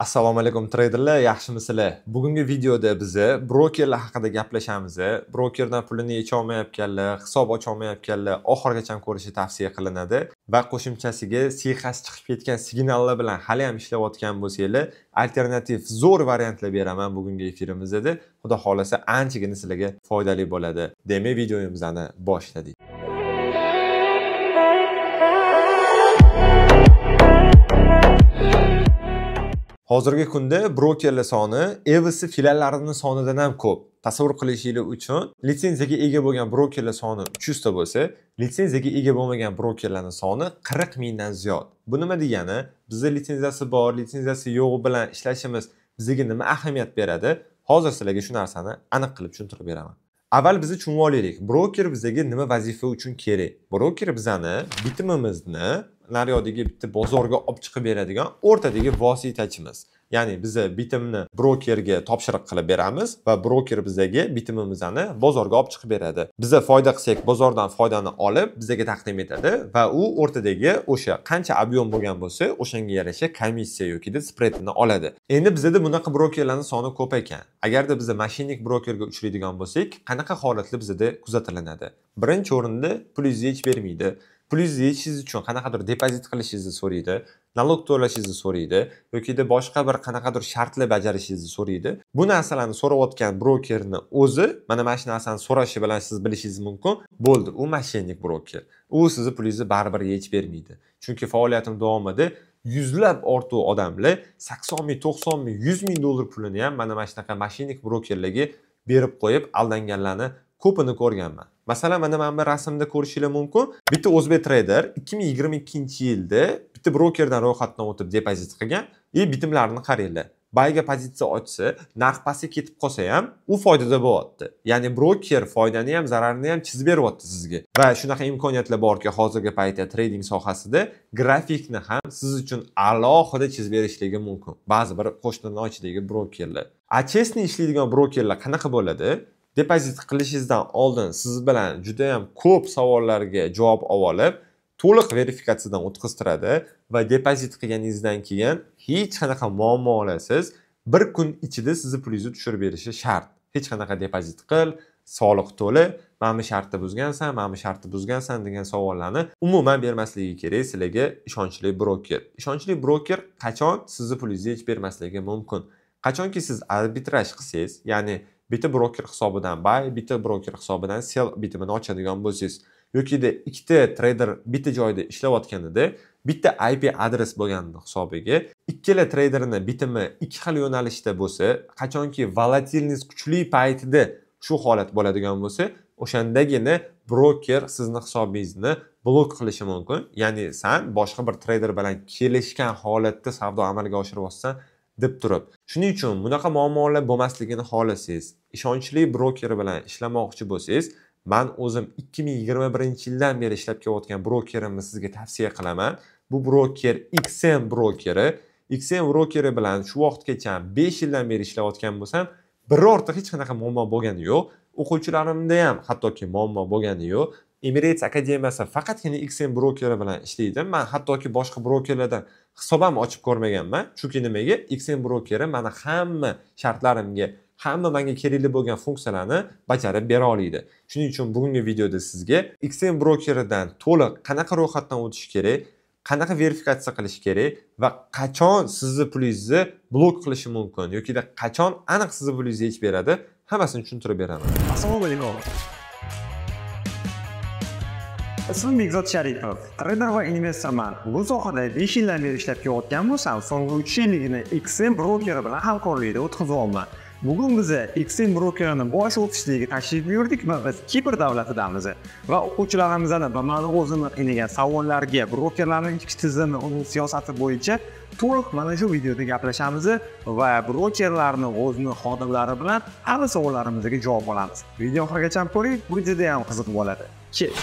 Assalomu alaykum traderlar, yaxshimisizlar? Bugungi videoda biz brokerlar haqida gaplashamiz. Brokerdan pulini yecha olmayotganlar, hisob ocha olmayotganlar oxirigacha ko'rishi tavsiya qilinadi va qo'shimchasiga siyqasi chiqib ketgan signallar bilan hali ham ishlayotgan bo'lsanglar, alternativ zo'r variantlar beraman bugungi efirimizda. Xudo xolasa anchagina sizlarga foydali bo'ladi. Demak, videomizni boshladik. Hozirgi kunda brokerlar soni EVS filiallarining sonidan ham ko'p. Tasavvur qilishingiz uchun, litsenziyaga ega bo'lgan brokerlar soni 300 ta bo'lsa, litsenziyaga ega bo'lmagan brokerlarning soni 40 mingdan ziyod. Bu nima degani? Bizda litsenziyasi bor, litsenziyasi yo'q bilan ishlashimiz bizga nima ahamiyat beradi? Hozir sizlarga shu narsani aniq qilib tushuntirib beraman. Avval biz tushunib olaylik, broker bizga nima vazifa uchun kerak? Broker bizani bitimimizni naryoqdagi bitta bozorga olib chiqib beradigan o'rtadagi vositachimiz. Ya'ni biz bitimni brokerga topshiriq qilib beramiz va broker bizga bitimimizni bozorga olib chiqib beradi. Biz foyda qilsak, bozordan foydani olib bizga taqdim etadi va u o'rtadagi o'sha qancha ob'yom bo'lgan bo'lsa, o'shanga yarasha komissiya yoki spreadini oladi. Endi bizda bunaqa brokerlarning soni ko'p ekan. Agarda biz mashinik brokerga uchraydigan bo'lsak, qanaqa holatlar bizda kuzatilinadi? Birinchi o'rinda pulingizni yech bermaydi. Pulingizni yechishingiz uchun qanaqadir depozit qilishingizni so'raydi, nalog to'lashingizni so'raydi yoki boshqa bir qanaqadir shartlar bajarishingizni so'raydi. Bu narsalarni so'rayotgan brokerni o'zi mana shu narsani so'rashi bilan siz bilishingiz mumkin. Bo'ldi, u mashinik broker. U sizni pulingizni baribir yechib bermaydi. Chunki faoliyatim davomida yuzlab ortiq odamlar 80 ming, 90 ming, 100 ming dollar pulini ham mana shunaqa mashinik brokerlarga berib qo'yib aldanganlarni ko'pini ko'rganman. Masalan, mana bu rasmda ko'rishingiz mumkin. Bitta o'zbek trader 2022-yilda bitta brokerdan ro'yxatdan o'tib depozit qilgan. Bitimlarini qaranglar. Bayga pozitsiya ochsa, narx pastga ketib qolsa ham u foydada bo'lyapti. Ya'ni broker foydani ham, zararni ham chizib beryapti sizga. Va shunaqa imkoniyatlar borki, hozirgi paytda trading sohasida grafikni ham siz uchun alohida chizib berishligi mumkin. Ba'zi bir qo'shnining ochidagi brokerlar. Chestni ishlaydigan brokerlar qanaqa bo'ladi? Depozit qilishingizdan oldin siz bilan juda ham ko'p savollarga javob olib, to'liq verifikatsiyadan o'tkaztiradi va depozit qilganingizdan keyin hech qanaqa muammo olasiz, bir kun ichida sizni pulingizni tushirib berishi shart. Hech qanaqa depozit qil, soliq to'la, mana bu shartni buzgansan, mana bu shartni buzgansan degan savollarni umuman bermasligi kerak sizlarga ishonchli broker. Ishonchli broker qachon sizni pulingizni yechib bermasligi mumkin? Qachonki siz arbitraj qilsangiz, ya'ni bitta broker hisobidan buy, bitta broker hisobidan sell bitimini ochadigan bo'lsangiz yoki ikkita trader bitta joyda ishlayotganida bitta IP adres bo'lgan hisobiga ikkala traderning bitimi ikki xil yo'nalishda bo'lsa, qachonki volatilность kuchli paytida shu holat bo'ladigan bo'lsa, o'shandagina broker sizning hisobingizni blok qilishi mumkin. Ya'ni sen boshqa bir trader bilan kelishgan holatda savdo amalga oshiryapsan deb turib. Shuning uchun bunaqa muammolar bo'lmasligini xohlasangiz, ishonchli broker bilan ishlamoqchi bo'lsangiz, men o'zim 2021-yildan beri ishlab kelayotgan brokerimni sizga tavsiya qilaman. Bu broker XM brokeri. XM brokeri bilan shu vaqtgacha 5 yildan beri ishlayotgan bo'lsam, birorta hech qanaqa muammo bo'lgani yo'q. O'quvchilarimda ham hattoki muammo bo'lgani yo'q. Emirates akademiyasi faqatgina XM brokeri bilan ishlaydi. Men hattoki boshqa brokerlardan hisob ham ochib ko'rmaganman. Chunki nimaga? XM brokeri mana hamma shartlarimga, hamma menga kerakli bo'lgan funksiyalarni bajarib bera oladi. Shuning uchun bugungi videoda sizga XM brokeridan to'liq qanaqa ro'yxatdan o'tish kerak, qanaqa verifikatsiya qilish kerak va qachon sizni pulingizni blok qilishi mumkin yoki qachon aniq sizni pulingizni yechib beradi, hammasini tushuntirib beraman. Assalomu alaykum. Ismim Bekzod Sharipov, trader va investorman. Bu sohada 5 yildan beri ishlab kelayotgan bo'lsam, so'nggi 3 yilligini XM brokeri bilan hamkorlikda o'tkazyapman. Bugun biz XM brokerining bosh ofisiga tashrif buyurdik va biz Kipr davlatidamiz. Va o'quvchilarimizdan mana o'zini qiynagan savollarga brokerlarning ichki tizimi, uning siyosati bo'yicha to'liq mana shu videoda gaplashamiz va brokerlarning o'zining xodimlari bilan hamma savollarimizga javob olamiz. Video oxirigacha ko'ring, bu juda ham qiziq bo'ladi. Cheers.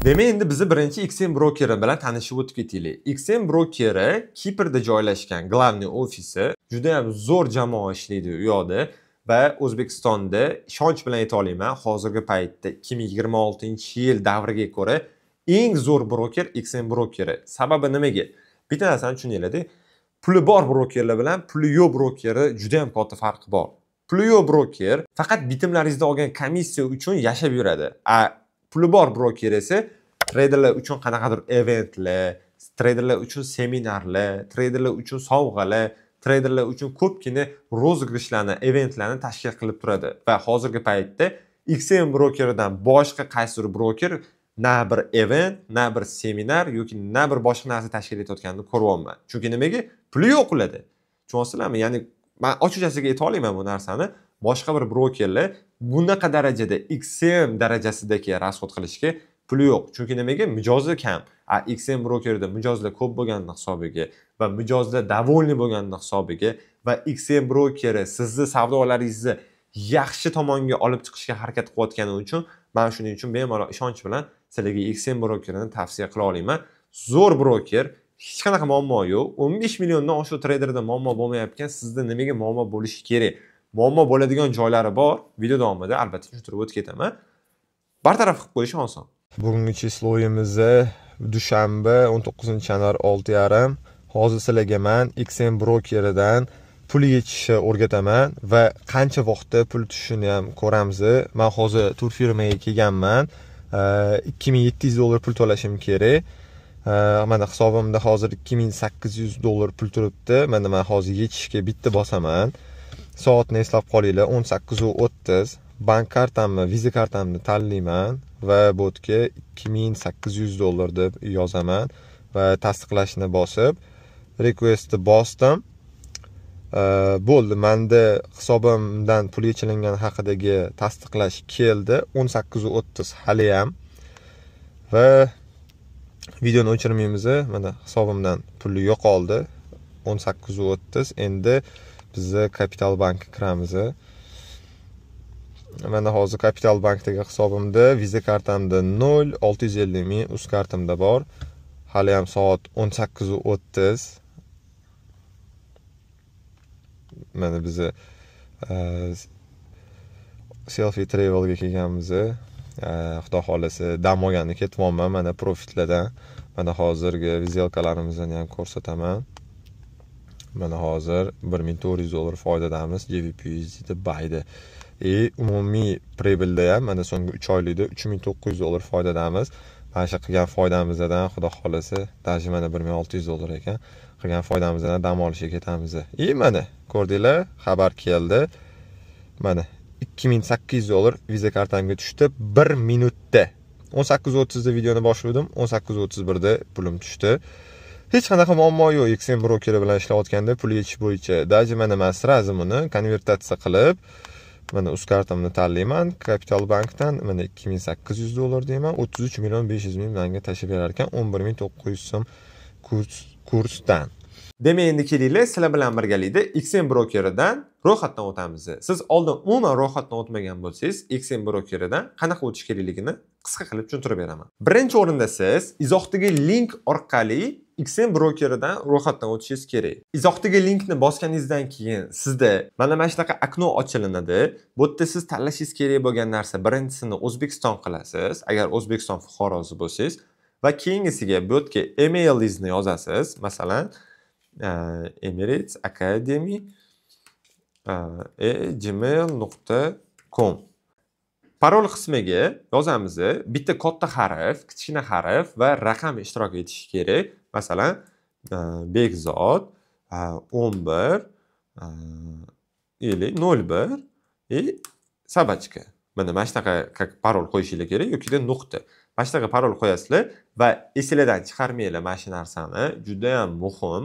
Demak, endi bizni birinchi XM brokeri bilan tanishib o'tib ketaylik. XM brokeri Kiprda joylashgan glavniy ofisi, juda ham zo'r jamoa ishlaydi u yoqda va O'zbekistonda ishonch bilan ayta olaman, hozirgi paytda 2026-yil davriga ko'ra eng zo'r broker XM brokeri. Sababi nimaga? Bitta narsani tushuninglar-da. Puli bor brokerlar bilan puli yo'q brokeri juda ham katta farqi bor. Puli yo'q broker faqat bitimlaringizda olgan komissiya uchun yashab yuradi. Puli bor broker esa treyderlar uchun qanaqadir eventlar, treyderlar uchun seminarlar, treyderlar uchun sovg'alar, treyderlar uchun ko'pgina rozыгрышlarni, eventlarni tashkil qilib turadi. Va hozirgi paytda XM brokeridan boshqa qaysidir broker na bir event, na bir seminar yoki na bir boshqa narsa tashkil etayotganini ko'ryapman. Chunki nimaga? Puli yo'q ularda. Tushunyapsizlarmi? Ya'ni men ochiqchasiga ayta olaman bu narsani. Boshqa bir brokerlar bunaqa darajada XM darajasidagi rasxod qilishga puli yo'q. Chunki nimaga? Mijozi kam. XM brokerida mijozlar ko'p bo'lgani hisobiga va mijozlar davolni bo'lgani hisobiga va XM brokeri sizni savdolaringizni yaxshi tomonga olib chiqishga harakat qilayotgani uchun men shuning uchun bemalol ishonch bilan sizlarga XM brokerini tavsiya qila olaman. Zo'r broker, hech qanaqa muammo yo'q. 15 milliondan oshiq treyderda muammo bo'lmayotgan, sizda nimaga muammo bo'lishi kerak? Muammo bo'ladigan joylari bor. Video davomida albatta tushuntirib o'tib ketaman. Bartaraf qilib qo'yish oson. Bugungi chesloyimiz dushanba 19-yanvar 6:30. Hozir sizlarga men XM brokeridan pul yechishni o'rgataman va qancha vaqtda pul tushishini ham ko'ramiz. Men hozir Turfirmaga kelganman. $2700 pul to'lashim kerak. Mana hisobimda hozir $2800 pul turibdi. Mana men hozir yechishga bitta bosaman. Soatni eslab qolinglar, 18:30. Bank kartamni, Visa kartamni tanlayman va botga $2800 deb yozaman va tasdiqlashni bosib requestni bosdim. Bo'ldi, menda hisobimdan pul yechilgani haqidagi tasdiqlash keldi. 18:30 hali ham. Va videoni o'chirmaymiz. Mana hisobimdan pul yo'qoldi. 18:30. Endi biz Kapital Bankka kiramiz. Mana hozir Kapital Bankdagi hisobimda Visa kartamda 0, 650 ming uz kartamda bor. Hali ham soat 18:30. Mana biz Selfie Travelga kelganmiz. Xudo xolasa dam olganda ketyapman mana profitlardan. Mana hozirgi vizelkalarimizni ham ko'rsataman. Mana hozir $1400 foydadamiz GBP bayda. Umumiy pribelda ham mana so'nggi 3 oylikda $3900 foydadamiz. Mana shu qilgan foydamizdan xudo xolasa даже mana $1600 ekan. Qilgan foydamizdan dam olishga ketamiz. Mana ko'rdinglar, xabar keldi. Mana $2800 Visa kartamga tushdi 1 minutda. 18:30 da videoni boshladim, 18:31 da pulim tushdi. Hech qanaqa muammo yo'q XM brokeri bilan ishlayotganda pul yechish bo'yicha. Даже mana men sразу buni konvertatsiya qilib, mana uz kartamni tanlayman, Kapital Bankdan mana $2800 deyman, 33.500.000 manga tashib berar ekan, 11.900 so'm kursdan. Demak, endi kelinglar, sizlar bilan birgalikda XM brokeridan ro'yxatdan o'tamiz. Siz oldin umuman ro'yxatdan o'tmagan bo'lsangiz, XM brokeridan qanaqa o'tish kerakligini qisqa qilib tushuntirib beraman. Birinchi o'rinda siz izohdagi link orqali XM brokeridan ro'yxatdan o'tishingiz kerak. Izohdagi linkni bosganingizdan keyin sizda mana shunaqa okno ochilinadi. Bu yerda siz tanlashingiz kerak bo'lgan narsa birinchisini O'zbekiston qilasiz, agar O'zbekiston fuqarosi bo'lsangiz, va keyingisiga bu yerga emailingizni yozasiz. Masalan, Emirates Academy gmail.com. Parol qismiga yozamiz. Bitta katta harf, kichkina harf va raqam ishtirok etishi kerak. Masalan, Bekzod 11 01 sabachka. Mana shunaqa parol qo'yishingiz kerak yoki nuqta. Mana shunaqa parol qo'yasizlar va esingizdan chiqarmanglar mana shu narsani. Juda ham muhim.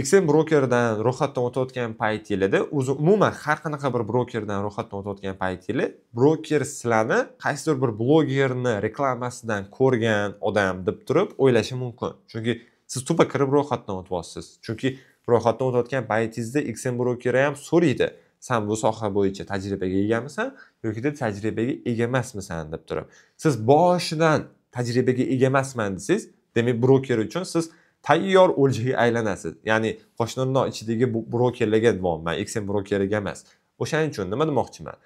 XM brokeridan ro'yxatdan o'tayotgan paytingizda, o'zi umuman har qanaqa bir brokerdan ro'yxatdan o'tayotgan paytingizda, broker sizlarni qaysidir bir blogerni reklamasidan ko'rgan odam deb turib o'ylashi mumkin. Chunki siz tuba kirib ro'yxatdan o'tyapsiz. Chunki ro'yxatdan o'tayotgan paytingizda XM brokeri ham so'raydi. Sen bu soha bo'yicha tajribaga egamisan yoki tajribaga ega emasmisan deb turib. Siz boshidan tajribaga ega emasman desangiz, demak broker uchun siz tayyor o'ljaga aylanasiz. Ya'ni qo'shnilar ichidagi brokerlarga deyapman, XM brokeriga emas. O'shaning uchun nima demoqchiman?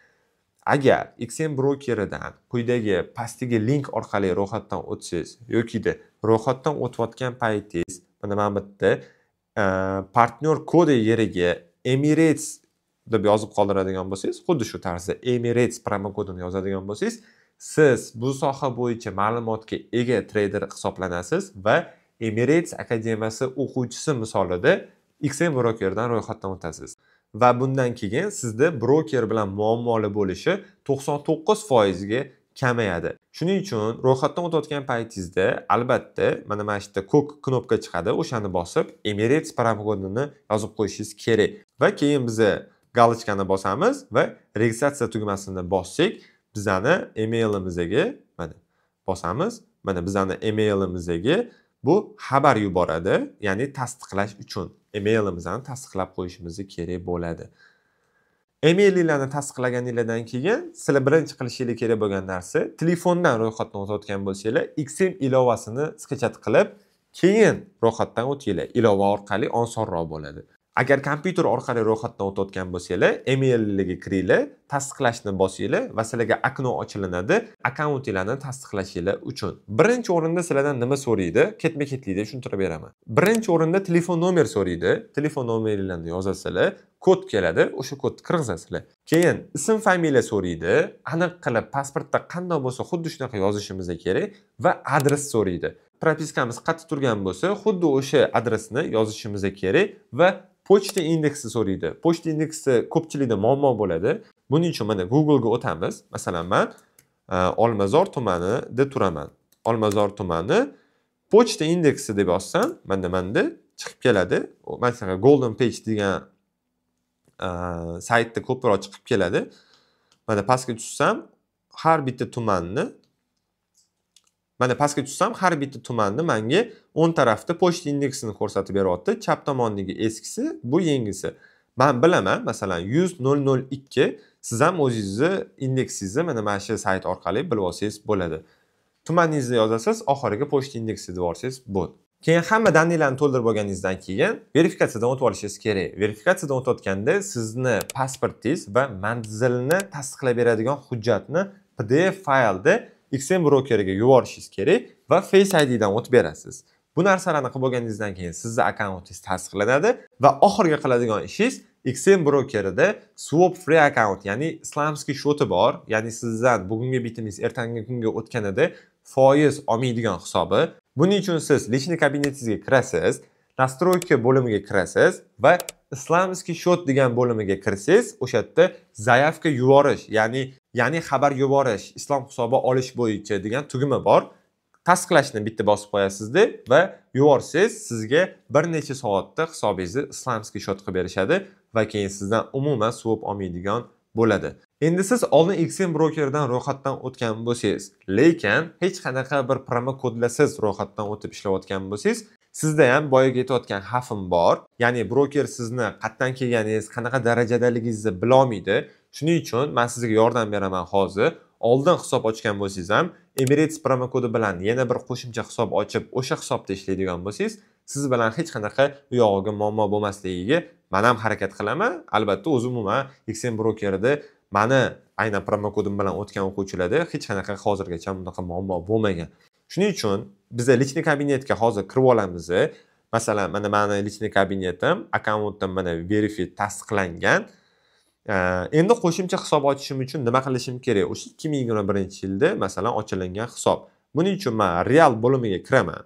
Agar XM brokeridan quyidagi pastdagi link orqali ro'yxatdan o'tsangiz yoki ro'yxatdan o'tayotgan paytingiz, mana bu yerda partnyor kodi yeriga Emirates deb yozib qoldiradigan bo'lsangiz, xuddi shu tarzda Emirates promo kodini yozadigan bo'lsangiz, siz bu soha bo'yicha ma'lumotga ega trader hisoblanasiz va Emirates akademiyasi o'quvchisi misolida XM brokerdan ro'yxatdan o'tasiz. Va bundan keyin sizda broker bilan muammoli bo'lishi 99% ga kamayadi. Shuning uchun ro'yxatdan o'tayotgan paytingizda albatta mana shu yerda ko'k knopka chiqadi, o'shani bosib Emirates promo kodini yozib qo'yishingiz kerak. Va keyin biz galochkani bosamiz va registratsiya tugmasini bossak, bizani emailimizga mana bosamiz. Mana bizani emailimizga bu xabar yuboradi, ya'ni tasdiqlash uchun emailimizni tasdiqlab qo'yishimiz kerak bo'ladi. Emaillarni tasdiqlaganingizdan keyin sizlar birinchi qilishingiz kerak bo'lgan narsa, telefondan ro'yxatdan o'tayotgan bo'lsanglar, XM ilovasini skachat qilib, keyin ro'yxatdan o'tinglar. Ilova orqali osonroq bo'ladi. Agar kompyuter orqali ro'yxatdan o'tayotgan bo'lsanglar, emaillarga kiringlar, tasdiqlashni bosinglar va sizlarga okno ochilinadi akkauntinglarni tasdiqlashingiz uchun. Birinchi o'rinda sizlardan nima so'raydi? Ketma-ketlikda tushuntirib beraman. Birinchi o'rinda telefon nomer so'raydi. Telefon nomeringizni yozasizlar, kod keladi, o'sha kodni kirgizasizlar. Keyin ism familiya so'raydi. Aniq qilib pasportda qanday bo'lsa, xuddi shunaqa yozishimiz kerak va adres so'raydi. Propiskamiz qayerda turgan bo'lsa, xuddi o'sha adresni yozishimiz kerak va pochta indeksi so'raydi. Pochta indeksi ko'pchilikda muammo bo'ladi. Buning uchun mana Google ga o'tamiz. Masalan, men Olmazor tumanida turaman. Olmazor tumani pochta indeksi deb yozsam, menda chiqib keladi. Masalan, Golden Page degan saytda ko'proq chiqib keladi. Mana pastga tushsam, har bitta tumanni menga 10 tarafda pochta indeksini ko'rsatib beryapti. Chap tomondagi eskisi, bu yangisi. Men bilaman, masalan 100.002 siz ham o'zingizni indeksingizni mana shu sayt orqali bilib olsangiz bo'ladi. Tumaningizni yozasiz, oxiriga pochta indeksi deb yuborsangiz bo'ldi. Keyin hamma daniylarni to'ldirib bo'lganingizdan keyin verifikatsiyadan o'tib olishingiz kerak. Verifikatsiyadan o'tayotganda sizni pasportingiz va manzilni tasdiqlab beradigan hujjatni PDF faylda XM brokeriga yuborishingiz kerak va Face ID dan o'tib berasiz. Bu narsalarni qilib bo'lganingizdan keyin sizning akkauntingiz tasdiqlanadi va oxirgi qiladigan ishingiz XM brokerida swap free account, ya'ni islamskiy shoti bor, ya'ni sizdan bugungi bitingiz ertangi kunga o'tganida foiz olmaydigan hisobi. Buning uchun siz lичный kabinetingizga kirasiz, настройка bo'limiga kirasiz va islamskiy shot degan bo'limiga kirsangiz, o'sha yerda zaявка yuborish, ya'ni xabar yuborish, islom hisobi olish bo'yicha degan tugma bor. Tasdiqlashni bitta bosib qo'yasizda va yuborsangiz, sizga bir necha soatda hisobingizni islamskiy shot qilib berishadi va keyin sizdan umuman swap olmaydigan bo'ladi. Endi siz oldin XM brokerdan ro'yxatdan o'tgan bo'lsangiz, lekin hech qanaqa bir promo kodlasiz ro'yxatdan o'tib ishlayotgan bo'lsangiz, sizda ham boyaga aytayotgan xavfim bor. Ya'ni broker sizni qayerdan kelganingiz, qanaqa darajadaligingizni bila olmaydi. Shuning uchun men sizga yordam beraman hozir. Oldin hisob ochgan bo'lsangiz ham Emirates promo kodi bilan yana bir qo'shimcha hisob ochib, o'sha hisobda ishlaydigan bo'lsangiz, siz bilan hech qanaqa u yog'iga muammo bo'lmasligiga men ham harakat qilaman. Albatta, o'zim umuman XM brokerida meni aynan promo kodim bilan o'tgan o'quvchilarda hech qanaqa hozirgacha bunaqa muammo bo'lmagan. Shuning uchun biz личный kabinetga hozir kirib olamiz. Masalan, mana meni личный kabinetim, akkauntim mana verify tasdiqlangan. Endi qo'shimcha hisob ochishim uchun nima qilishim kerak? O'sha 2021-yilda masalan ochilingan hisob. Buning uchun men real bo'limiga kiraman.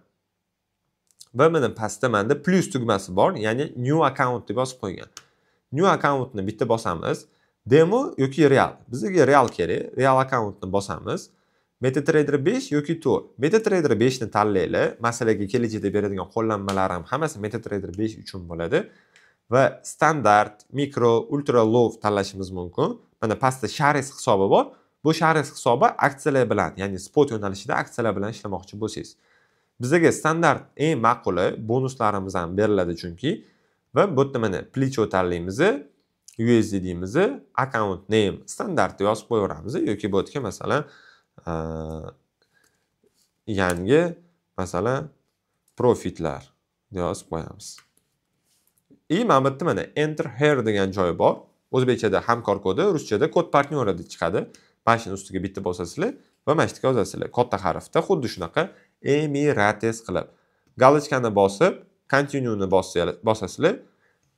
Va mana pastda menda plus tugmasi bor, ya'ni new account deb yozib qo'ygan. New accountni bitta bosamiz. Demo yoki real. Bizga real kerak. Real accountni bosamiz. MetaTrader 5 yoki 4. MetaTrader 5 ni tanlaylik. Masalaga kelajakda beradigan qo'llanmalarim hammasi MetaTrader 5 uchun bo'ladi. Va standart, mikro, ultra low tanlashimiz mumkin. Mana pastda shares hisobi bor. Bu shares hisobi aksiyalar bilan, ya'ni spot yo'nalishida aksiyalar bilan ishlamoqchi bo'lsangiz. Bizga standart eng ma'quli, bonuslarimiz ham beriladi chunki. Va bu yerda mana plicho tanlaymiz, USD deymiz, account name standart deb yozib qo'yaveramiz yoki bu yerga masalan yangi masalan profitlar yozib qo'yamiz. Mana bu yerda mana enter here degan joyi bor. O'zbekchada hamkor kodi, ruschada kod partnyori deb chiqadi. Mana shuni ustiga bitta bosasizlar va mana shu yerga yozasizlar. Katta harfda xuddi shunaqa Emirates qilib. Galochkani bosib, continue ni bosasizlar,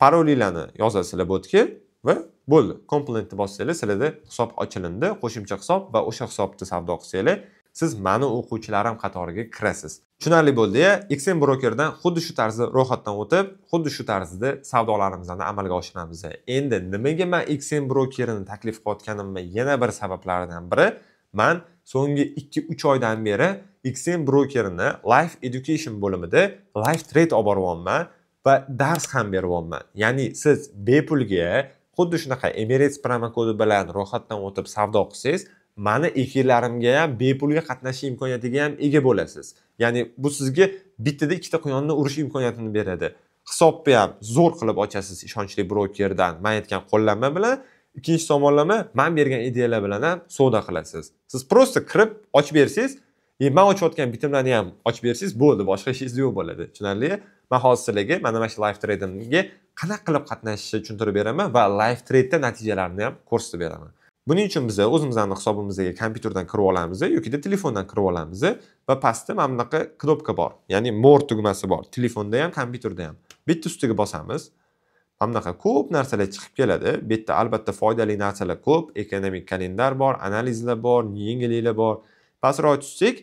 parollarni yozasizlar botga va bo'ldi. Komponentni bossanglar, sizlarda hisob ochilindi, qo'shimcha hisob va o'sha hisobda savdo qilsanglar, siz mani o'quvchilarim qatoriga kirasiz. Tushunarli bo'ldi-ya? XM Brokerdan xuddi shu tarzda ro'yxatdan o'tib, xuddi shu tarzda savdolarimizni amalga oshiramiz. Endi nimaga men XM Brokerini taklif qilayotganimning yana bir sabablaridan biri, men so'nggi 2-3 oydan beri XM Brokerini Life Education bo'limida live trade olib boryapman va dars ham beryapman. Ya'ni siz bepulga xuddi shunaqa Emirates promo kodi bilan ro'yxatdan o'tib savdo qilsangiz, mani efirlarimga ham bepulga qatnashish imkoniyatiga ham ega bo'lasiz. Ya'ni bu sizga bittada ikkita quyonni urish imkoniyatini beradi. Hisobni ham zo'r qilib ochasiz ishonchli brokerdan. Men aytgan qo'llanma bilan, ikkinchi tomonlama men bergan ideyalar bilan ham savdo qilasiz. Siz prosta kirib ochib bersangiz, men ochayotgan bitimlarni ham ochib bersangiz bo'ldi, boshqa ishingiz yo'q bo'ladi. Tushunarli? Men hozir sizlarga mana shu live tradingga qanaqa qilib qatnashishni tushuntirib beraman va live trade'da natijalarini ham ko'rsatib beraman. Buning uchun biz o'zimizning hisobimizga kompyuterdan kirib olamiz yoki telefondan kirib olamiz va pastda mana bunaqa knopka bor. Ya'ni more tugmasi bor. Telefonda ham, kompyuterda ham. Bitta ustiga bosamiz. Mana bunaqa ko'p narsalar chiqib keladi. Bu yerda albatta foydali narsalar ko'p. Ekonomik kalendar bor, analizlar bor, yangiliklar bor. Pastroq tushsak,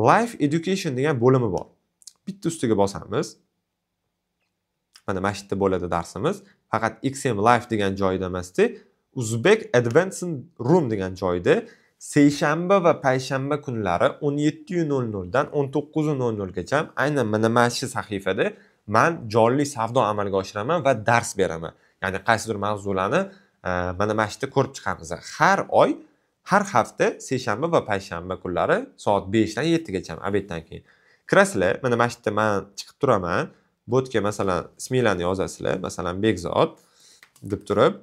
Life Education degan bo'limi bor. Bitta ustiga bosamiz. Mana shu yerda bo'ladi darsimiz. Faqat XM Life degan joyda emasdi. Uzbek Advanced Room degan joyda seshanba va payshanba kunlari 17:00 dan 19:00 gacha aynan mana shu sahifada men jonli savdo amalga oshiraman va dars beraman. Ya'ni qaysidir mavzularni mana shu yerda ko'rib chiqamiz. Har oy, har hafta seshanba va payshanba kunlari soat 5 dan 7 gacha obeddan keyin. Kirasizlar, mana shu yerda men chiqib turaman. Botga masalan isminglarni yozasizlar, masalan Bekzod deb turib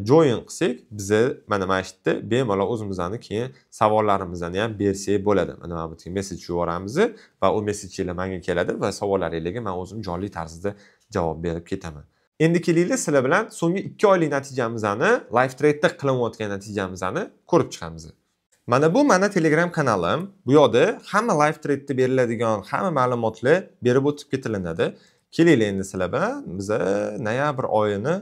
join qilsak, biz mana shu yerda bemalol o'zimizning keyin savollarimizni ham bersak bo'ladi. Mana bu yerga mesej yuboramiz va u mesejlar menga keladi va savollaringizga men o'zim jonli tarzda javob berib ketaman. Endi kelinglar sizlar bilan so'nggi 2 oylik natijamizni, live trade'da qilayotgan natijamizni ko'rib chiqamiz. Mana bu meni Telegram kanalim. Bu yerda hamma live trade'da beriladigan hamma ma'lumotlar berib o'tib ketiladi. Kelinglar endi sizlar bilan biz noyabr oyini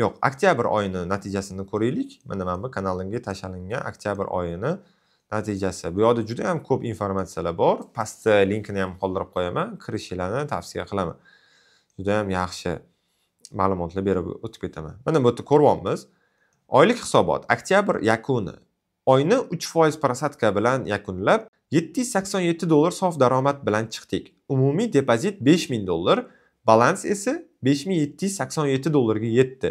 yo'q, oktyabr oyini natijasini ko'raylik. Mana bu kanalimga tashalingan oktyabr oyini natijasi. Bu yerda juda ham ko'p informatsiyalar bor. Pastda linkini ham qoldirib qo'yaman. Kirishinglarni tavsiya qilaman. Juda ham yaxshi ma'lumotlar berib o'tib ketaman. Mana bu yerda ko'ryapmiz. Oylik hisobot oktyabr yakuni. Oyni 3% prosentka bilan yakunlab, $787 sof daromad bilan chiqdik. Umumiy depozit $5000, balans esa $5787 ga yetdi.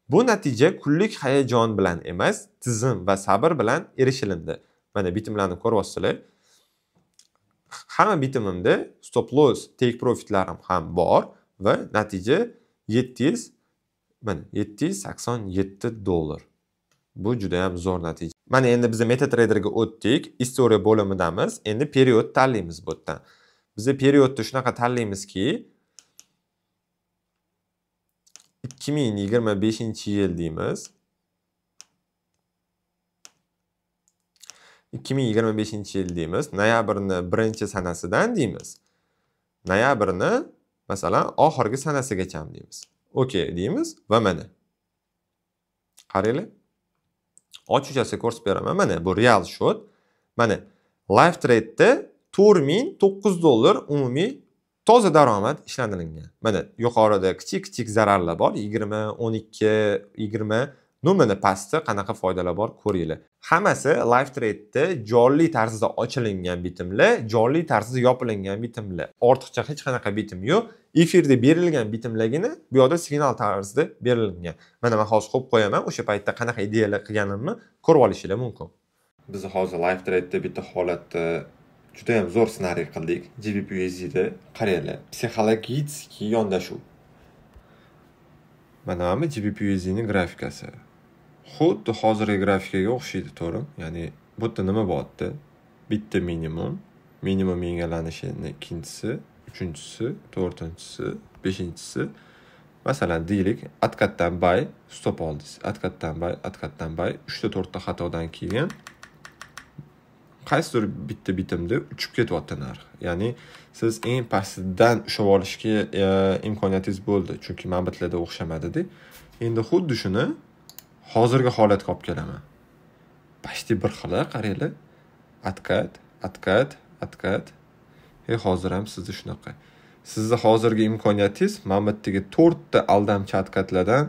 Bu natija kunlik hayajon bilan emas, tizim va sabr bilan erishilindi. Mana bitimlarni ko'ryapsizlar. Hamma bitimimda stop loss, take profitlarim ham bor va natija $787. Bu juda ham zo'r natija. Mana endi biz MetaTraderga o'tdik, istoriya bo'limidamiz. Endi period tanlaymiz bu yerdan. Biz periodni shunaqa tanlaymizki, 2025-yil deymiz. 2025-yil deymiz. Noyabrni 1-sanasidan deymiz. Noyabrni masalan oxirgi sanasigacha deymiz. Okay deymiz va mana. Qaranglar. Ochiqchasi ko'rsatib beraman. Mana bu real shot. Mana live trade'da $4900 umumiy toza daromad ishlantirilgan. Mana yuqorida kichik zararlar bor, 20, 12, 20. Mana pastda qanaqa foydalar bor ko'ringlar. Hammasi live trade'da jonli tarzda ochilingan bitimlar, jonli tarzda yopilingan bitimlar. Ortiqcha hech qanaqa bitim yo'q. Efirda berilgan bitimlargina bu yerda signal tarzda berilgan. Mana men hozir qo'yib qo'yaman, o'sha paytda qanaqa ideyalar qilganimni ko'rib olishingiz mumkin. Biz hozir live trade'da bitta holatda juda ham zo'r ssenariy qildik. GBP/USD qaranglar. Psixologik yondashuv. Mana bu GBP/USD ning grafikasi. Xuddi hozirgi grafikaga o'xshaydi, to'g'ri? Ya'ni bu yerda nima bo'lyapti? Bitta minimum, minimum yangilanishini ikkinchisi, uchinchisi, to'rtinchisi, beshinchisi. Masalan, deylik, откатdan bay stop oldingiz. Откатdan bay 3-4 ta xatodan keyin qaysidir bitta bitimda uchib ketyapti narx. Ya'ni siz eng pastidan ushlab olishga imkoniyatingiz bo'ldi, chunki manbatlarda o'xshamadi-da. Endi xuddi shuni hozirgi holatga olib kelaman. Почти bir xil, qaranglar. Откат. Hozir ham sizda shunaqa. Sizni hozirgi imkoniyatingiz manbatdagi 4 ta aldamchi откатlardan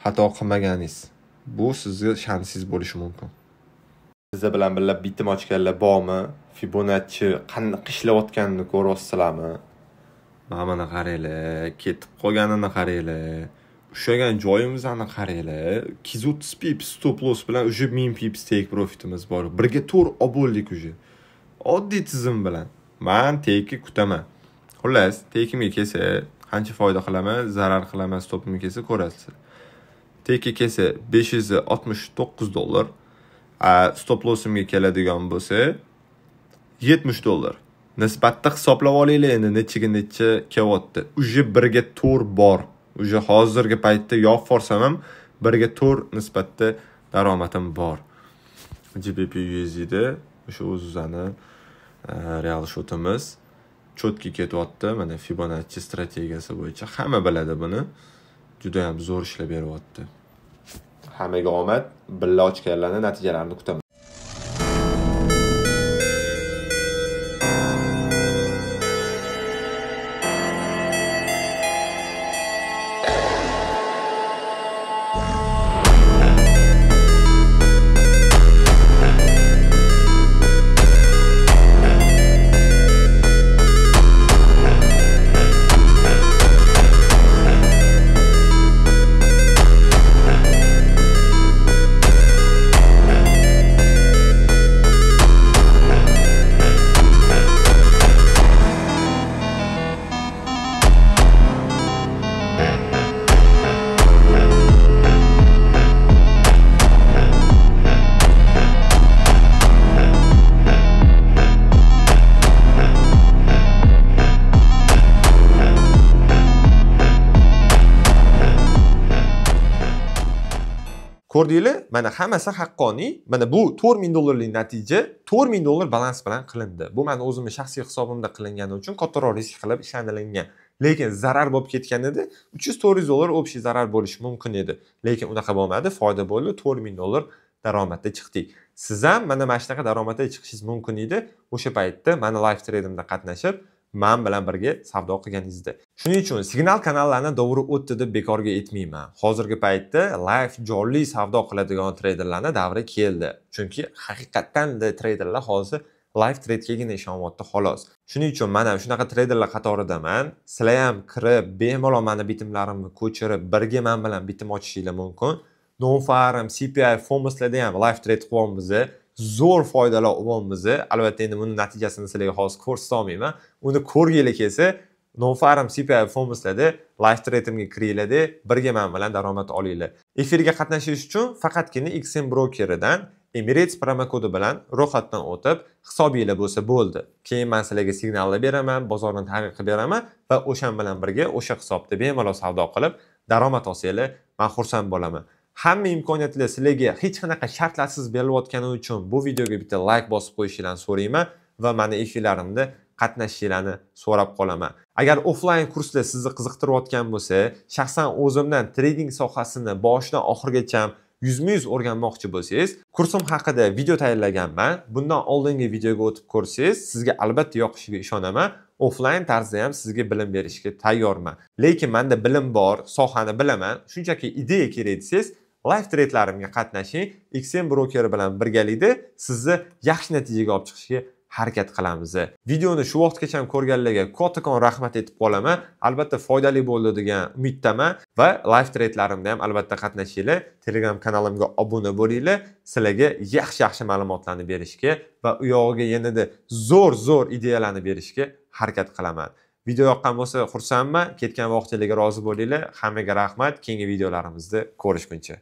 xato qilmaganingiz. Bu sizga shansiz bo'lishi mumkin. Siz bilan birga bitim ochganlar bormi? Fibonacci qanday ishlayotganini ko'ryapsizlarmi? Mana qaranglar, ketib qolganini qaranglar. Ushlagan joyimizni qaranglar. 230 pips stop loss bilan уже 1000 pips take profitimiz bor. Birga to'r olib bo'ldik уже. Oddiy tizim bilan. Men tekni kutaman. Xullas, tekimga kelsa, qancha foyda qilaman, zarar qilaman, stopimga kelsa ko'rasiz. Tekka kelsa $569. Stop lossimga keladigan bo'lsa $70. Nisbatda hisoblab olinglar endi necha kelyapti. Uje birga to'r bor. Uje hozirgi paytda yo'q forsam ham birga to'r nisbatda daromadim bor. GBP USD da o'sha o'zini real shotimiz chotki ketyapti. Mana Fibonacci strategiyasi bo'yicha hamma biladi buni. Juda ham zo'r ishlab beryapti. Hammaga omad, billa ochganlarning natijalarini kutaman. Ko'rdinglar? Mana hammasi haqqoniy. Mana bu $4000 natija $4000 balans bilan qilindi. Bu men o'zimning shaxsiy hisobimda qilingani uchun kattaroq risk qilib ishlanilgan. Lekin zarar bo'lib ketgan edi, $300-400 общий zarar bo'lishi mumkin edi. Lekin unaqa bo'lmadi, foyda bo'ldi, $4000 daromadda chiqdik. Siz ham mana shunaqa daromadda chiqishingiz mumkin edi. O'sha paytda mana live tradingda qatnashib, men bilan birga savdo qilganingizda. Shuning uchun signal kanallarni davri o'tdi deb bekorga aytmayman. Hozirgi paytda live jonli savdo qiladigan treyderlarning davri keldi. Chunki haqiqatan treyderlar hozir live trade'gagina ishonyapti xolos. Shuning uchun men ham shunaqa treyderlar qatoridaman. Sizlar ham kirib, bemalol meni bitimlarimni ko'chirib, birga men bilan bitim ochishingiz mumkin. Non-farm, CPI, FOMOSlarda ham live trade qilyapmiz. Zo'r foydalar olyapmiz. Albatta endi buning natijasini sizlarga hozir ko'rsata olmayman. Uni ko'rgili kelsa, Non-farm, CPI, FOMOSlarda live tradingga kiringlar, birga men bilan daromad olinglar. Efirga qatnashish uchun faqatgina XM brokeridan Emirates promo kodi bilan ro'yxatdan o'tib, hisobinglar bo'lsa bo'ldi. Keyin men sizlarga signallar beraman, bozorni tahlil qilib beraman va o'shan bilan birga o'sha hisobda bemalol savdo qilib daromad olsanglar, men xursand bo'laman. Hamma imkoniyatlar sizlarga hech qanaqa shartlarsiz berilayotgani uchun bu videoga bitta like bosib qo'yishingizni so'rayman va meni efirlarimda qatnashishingizni so'rab qolaman. Agar offline kurslar sizni qiziqtirayotgan bo'lsa, shaxsan o'zimdan trading sohasini boshidan oxirigacha yuzma-yuz o'rganmoqchi bo'lsangiz, kursim haqida video tayyorlaganman. Bundan oldingi videoga o'tib ko'rsangiz, sizga albatta yoqishiga ishonaman. Offline tarzda ham sizga bilim berishga tayyorman. Lekin menda bilim bor, sohani bilaman. Shunchaki ideya kerak desangiz, live trade'larimga qatnashing. XM brokeri bilan birgalikda sizni yaxshi natijaga olib chiqishga harakat qilamiz. Videoni shu vaqtgacha ko'rganlarga kattakon rahmat aytib qolaman. Albatta foydali bo'ldi degan umiddaman va live trade'larimda ham albatta qatnashinglar. Telegram kanalimga obuna bo'linglar. Sizlarga yaxshi ma'lumotlarni berishga va u yog'iga yanada zo'r ideyalarni berishga harakat qilaman. Video yoqqan bo'lsa xursandman. Ketgan vaqtingizga rozi bo'linglar. Hammaga rahmat. Keyingi videolarimizda ko'rishguncha.